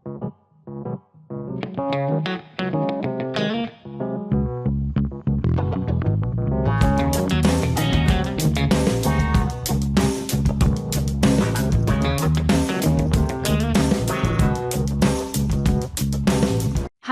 Hi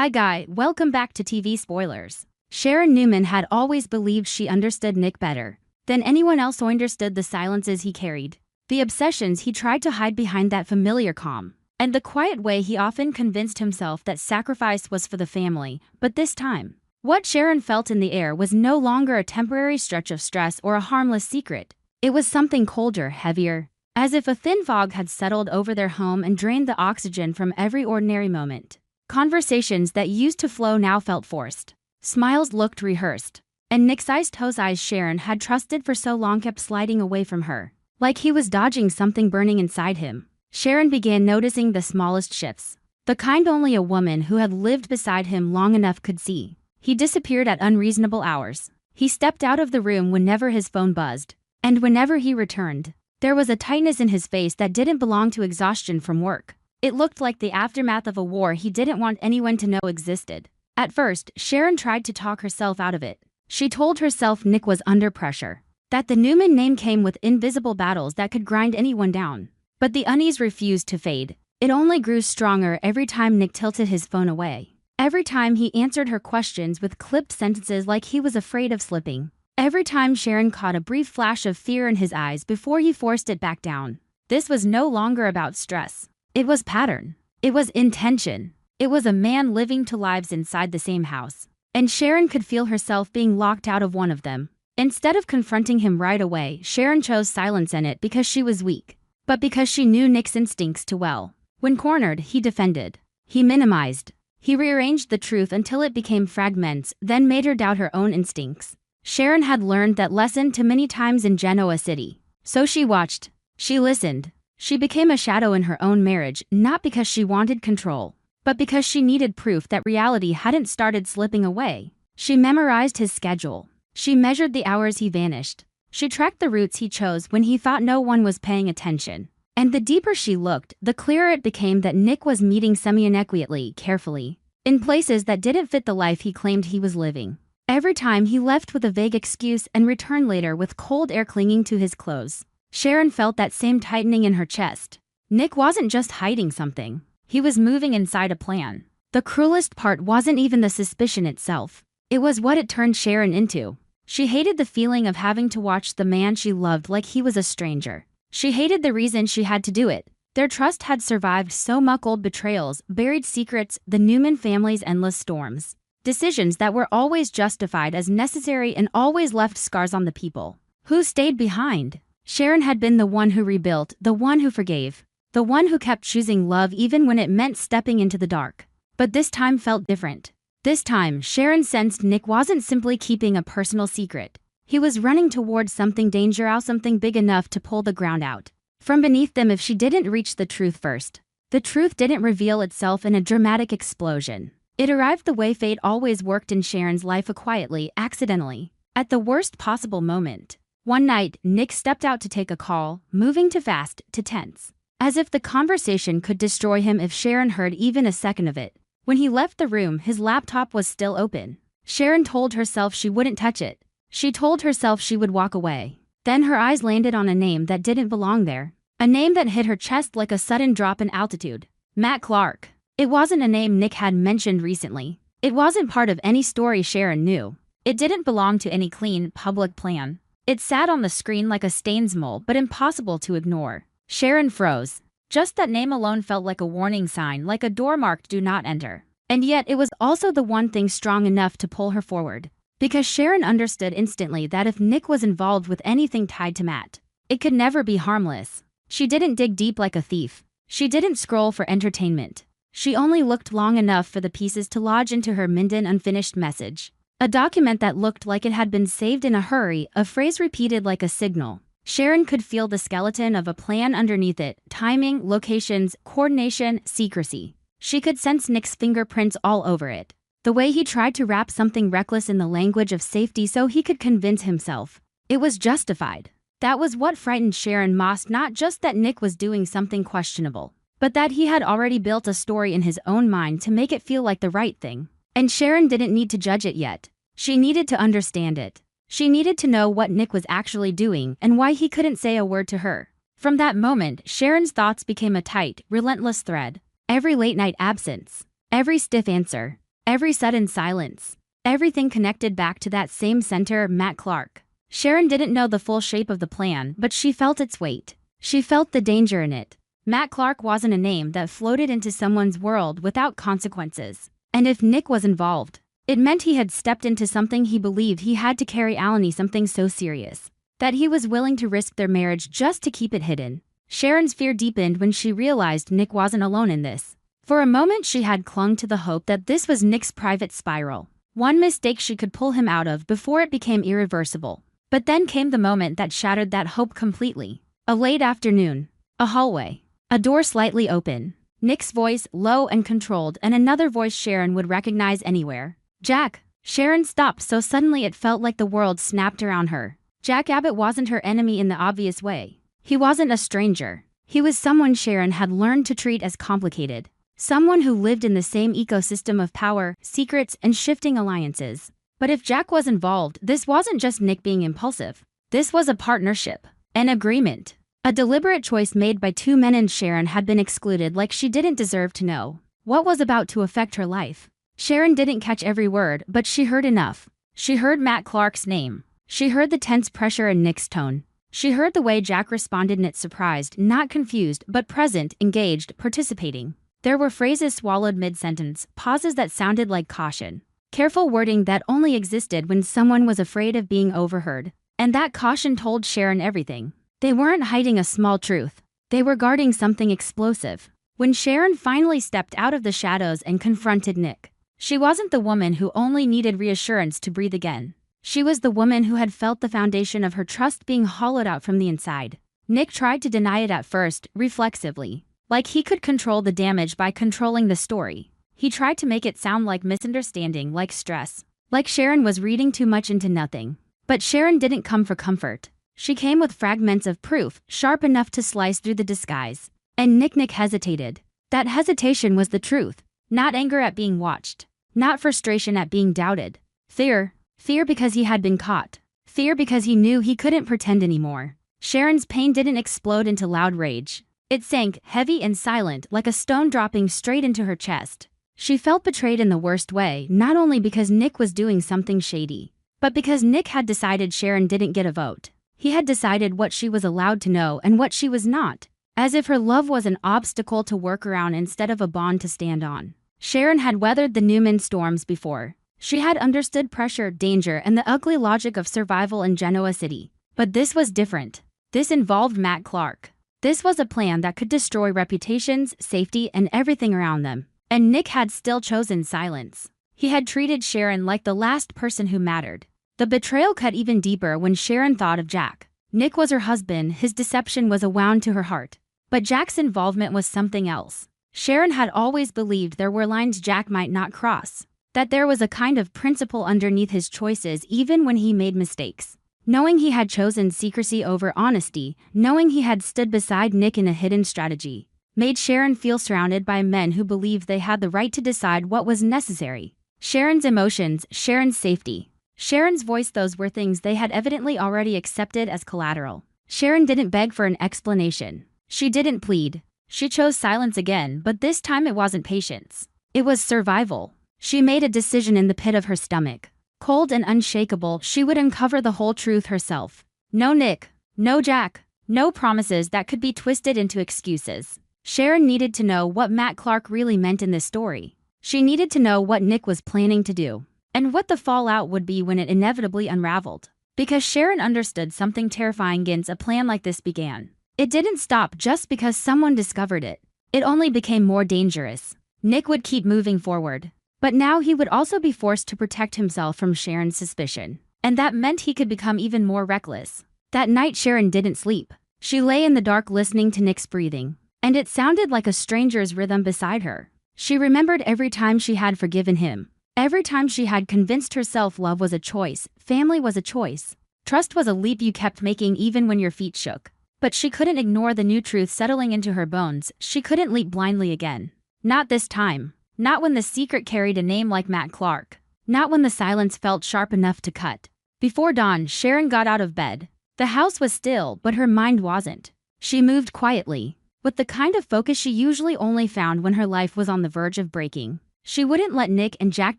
guy, welcome back to TV Spoilers. Sharon Newman had always believed she understood Nick better than anyone else who understood the silences he carried, the obsessions he tried to hide behind that familiar calm, and the quiet way he often convinced himself that sacrifice was for the family. But this time, what Sharon felt in the air was no longer a temporary stretch of stress or a harmless secret. It was something colder, heavier, as if a thin fog had settled over their home and drained the oxygen from every ordinary moment. Conversations that used to flow now felt forced. Smiles looked rehearsed. And Nick's ice-toes eyes Sharon had trusted for so long kept sliding away from her, like he was dodging something burning inside him. Sharon began noticing the smallest shifts, the kind only a woman who had lived beside him long enough could see. He disappeared at unreasonable hours. He stepped out of the room whenever his phone buzzed. And whenever he returned, there was a tightness in his face that didn't belong to exhaustion from work. It looked like the aftermath of a war he didn't want anyone to know existed. At first, Sharon tried to talk herself out of it. She told herself Nick was under pressure, that the Newman name came with invisible battles that could grind anyone down. But the unease refused to fade. It only grew stronger every time Nick tilted his phone away. Every time he answered her questions with clipped sentences like he was afraid of slipping. Every time Sharon caught a brief flash of fear in his eyes before he forced it back down. This was no longer about stress. It was pattern. It was intention. It was a man living two lives inside the same house. And Sharon could feel herself being locked out of one of them. Instead of confronting him right away, Sharon chose silence in it because she was weak. But because she knew Nick's instincts too well. When cornered, he defended. He minimized. He rearranged the truth until it became fragments, then made her doubt her own instincts. Sharon had learned that lesson too many times in Genoa City. So she watched. She listened. She became a shadow in her own marriage, not because she wanted control, but because she needed proof that reality hadn't started slipping away. She memorized his schedule. She measured the hours he vanished. She tracked the routes he chose when he thought no one was paying attention. And the deeper she looked, the clearer it became that Nick was meeting semi-inequitably, carefully, in places that didn't fit the life he claimed he was living. Every time he left with a vague excuse and returned later with cold air clinging to his clothes. Sharon felt that same tightening in her chest. Nick wasn't just hiding something. He was moving inside a plan. The cruelest part wasn't even the suspicion itself. It was what it turned Sharon into. She hated the feeling of having to watch the man she loved like he was a stranger. She hated the reason she had to do it. Their trust had survived so much old betrayals, buried secrets, the Newman family's endless storms. Decisions that were always justified as necessary and always left scars on the people who stayed behind. Sharon had been the one who rebuilt, the one who forgave, the one who kept choosing love even when it meant stepping into the dark. But this time felt different. This time, Sharon sensed Nick wasn't simply keeping a personal secret. He was running towards something dangerous, something big enough to pull the ground out from beneath them if she didn't reach the truth first. The truth didn't reveal itself in a dramatic explosion. It arrived the way fate always worked in Sharon's life, quietly, accidentally, at the worst possible moment. One night, Nick stepped out to take a call, moving too fast, too tense. As if the conversation could destroy him if Sharon heard even a second of it. When he left the room, his laptop was still open. Sharon told herself she wouldn't touch it. She told herself she would walk away. Then her eyes landed on a name that didn't belong there. A name that hit her chest like a sudden drop in altitude. Matt Clark. It wasn't a name Nick had mentioned recently. It wasn't part of any story Sharon knew. It didn't belong to any clean, public plan. It sat on the screen like a stains mole, but impossible to ignore. Sharon froze. Just that name alone felt like a warning sign, like a door marked "Do Not Enter." And yet it was also the one thing strong enough to pull her forward. Because Sharon understood instantly that if Nick was involved with anything tied to Matt, it could never be harmless. She didn't dig deep like a thief. She didn't scroll for entertainment. She only looked long enough for the pieces to lodge into her Minden unfinished message. A document that looked like it had been saved in a hurry, a phrase repeated like a signal. Sharon could feel the skeleton of a plan underneath it, timing, locations, coordination, secrecy. She could sense Nick's fingerprints all over it. The way he tried to wrap something reckless in the language of safety so he could convince himself it was justified. That was what frightened Sharon most, not just that Nick was doing something questionable, but that he had already built a story in his own mind to make it feel like the right thing. And Sharon didn't need to judge it yet. She needed to understand it. She needed to know what Nick was actually doing and why he couldn't say a word to her. From that moment, Sharon's thoughts became a tight, relentless thread. Every late-night absence, every stiff answer, every sudden silence, everything connected back to that same center, Matt Clark. Sharon didn't know the full shape of the plan, but she felt its weight. She felt the danger in it. Matt Clark wasn't a name that floated into someone's world without consequences. And if Nick was involved, it meant he had stepped into something he believed he had to carry Alani, something so serious that he was willing to risk their marriage just to keep it hidden. Sharon's fear deepened when she realized Nick wasn't alone in this. For a moment she had clung to the hope that this was Nick's private spiral. One mistake she could pull him out of before it became irreversible. But then came the moment that shattered that hope completely. A late afternoon. A hallway. A door slightly open. Nick's voice, low and controlled, and another voice Sharon would recognize anywhere. Jack. Sharon stopped so suddenly it felt like the world snapped around her. Jack Abbott wasn't her enemy in the obvious way. He wasn't a stranger. He was someone Sharon had learned to treat as complicated. Someone who lived in the same ecosystem of power, secrets, and shifting alliances. But if Jack was involved, this wasn't just Nick being impulsive. This was a partnership. An agreement. A deliberate choice made by two men, and Sharon had been excluded like she didn't deserve to know what was about to affect her life. Sharon didn't catch every word, but she heard enough. She heard Matt Clark's name. She heard the tense pressure in Nick's tone. She heard the way Jack responded, in it surprised, not confused, but present, engaged, participating. There were phrases swallowed mid-sentence, pauses that sounded like caution. Careful wording that only existed when someone was afraid of being overheard. And that caution told Sharon everything. They weren't hiding a small truth. They were guarding something explosive. When Sharon finally stepped out of the shadows and confronted Nick, she wasn't the woman who only needed reassurance to breathe again. She was the woman who had felt the foundation of her trust being hollowed out from the inside. Nick tried to deny it at first, reflexively. Like he could control the damage by controlling the story. He tried to make it sound like misunderstanding, like stress. Like Sharon was reading too much into nothing. But Sharon didn't come for comfort. She came with fragments of proof, sharp enough to slice through the disguise. And Nick hesitated. That hesitation was the truth. Not anger at being watched. Not frustration at being doubted. Fear. Fear because he had been caught. Fear because he knew he couldn't pretend anymore. Sharon's pain didn't explode into loud rage. It sank, heavy and silent, like a stone dropping straight into her chest. She felt betrayed in the worst way, not only because Nick was doing something shady, but because Nick had decided Sharon didn't get a vote. He had decided what she was allowed to know and what she was not. As if her love was an obstacle to work around instead of a bond to stand on. Sharon had weathered the Newman storms before. She had understood pressure, danger, and the ugly logic of survival in Genoa City. But this was different. This involved Matt Clark. This was a plan that could destroy reputations, safety, and everything around them. And Nick had still chosen silence. He had treated Sharon like the last person who mattered. The betrayal cut even deeper when Sharon thought of Jack. Nick was her husband, his deception was a wound to her heart. But Jack's involvement was something else. Sharon had always believed there were lines Jack might not cross. That there was a kind of principle underneath his choices even when he made mistakes. Knowing he had chosen secrecy over honesty, knowing he had stood beside Nick in a hidden strategy, made Sharon feel surrounded by men who believed they had the right to decide what was necessary. Sharon's emotions, Sharon's safety. Sharon's voice, those were things they had evidently already accepted as collateral. Sharon didn't beg for an explanation. She didn't plead. She chose silence again, but this time it wasn't patience. It was survival. She made a decision in the pit of her stomach. Cold and unshakable, she would uncover the whole truth herself. No Nick. No Jack. No promises that could be twisted into excuses. Sharon needed to know what Matt Clark really meant in this story. She needed to know what Nick was planning to do. And what the fallout would be when it inevitably unraveled. Because Sharon understood something terrifying against a plan like this began. It didn't stop just because someone discovered it. It only became more dangerous. Nick would keep moving forward. But now he would also be forced to protect himself from Sharon's suspicion. And that meant he could become even more reckless. That night Sharon didn't sleep. She lay in the dark listening to Nick's breathing. And it sounded like a stranger's rhythm beside her. She remembered every time she had forgiven him. Every time she had convinced herself love was a choice, family was a choice. Trust was a leap you kept making even when your feet shook. But she couldn't ignore the new truth settling into her bones. She couldn't leap blindly again. Not this time. Not when the secret carried a name like Matt Clark. Not when the silence felt sharp enough to cut. Before dawn, Sharon got out of bed. The house was still, but her mind wasn't. She moved quietly, with the kind of focus she usually only found when her life was on the verge of breaking. She wouldn't let Nick and Jack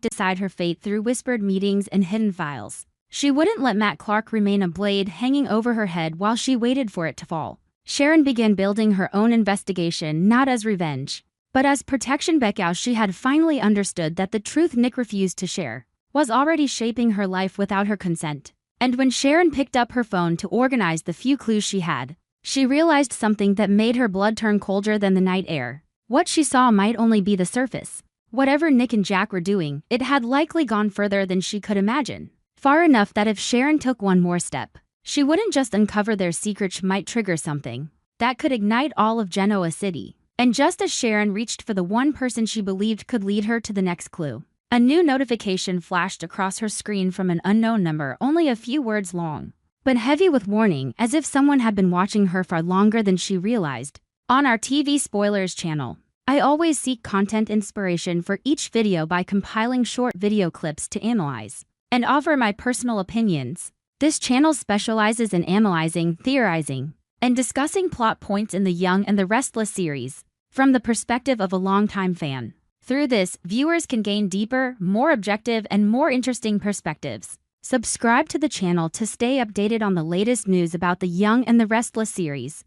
decide her fate through whispered meetings and hidden files. She wouldn't let Matt Clark remain a blade hanging over her head while she waited for it to fall. Sharon began building her own investigation not as revenge, but as protection because she had finally understood that the truth Nick refused to share was already shaping her life without her consent. And when Sharon picked up her phone to organize the few clues she had, she realized something that made her blood turn colder than the night air. What she saw might only be the surface. Whatever Nick and Jack were doing, it had likely gone further than she could imagine. Far enough that if Sharon took one more step, she wouldn't just uncover their secret, she might trigger something that could ignite all of Genoa City. And just as Sharon reached for the one person she believed could lead her to the next clue, a new notification flashed across her screen from an unknown number, only a few words long, but heavy with warning, as if someone had been watching her far longer than she realized. On our TV Spoilers channel, I always seek content inspiration for each video by compiling short video clips to analyze and offer my personal opinions. This channel specializes in analyzing, theorizing, and discussing plot points in the Young and the Restless series from the perspective of a longtime fan. Through this, viewers can gain deeper, more objective, and more interesting perspectives. Subscribe to the channel to stay updated on the latest news about the Young and the Restless series.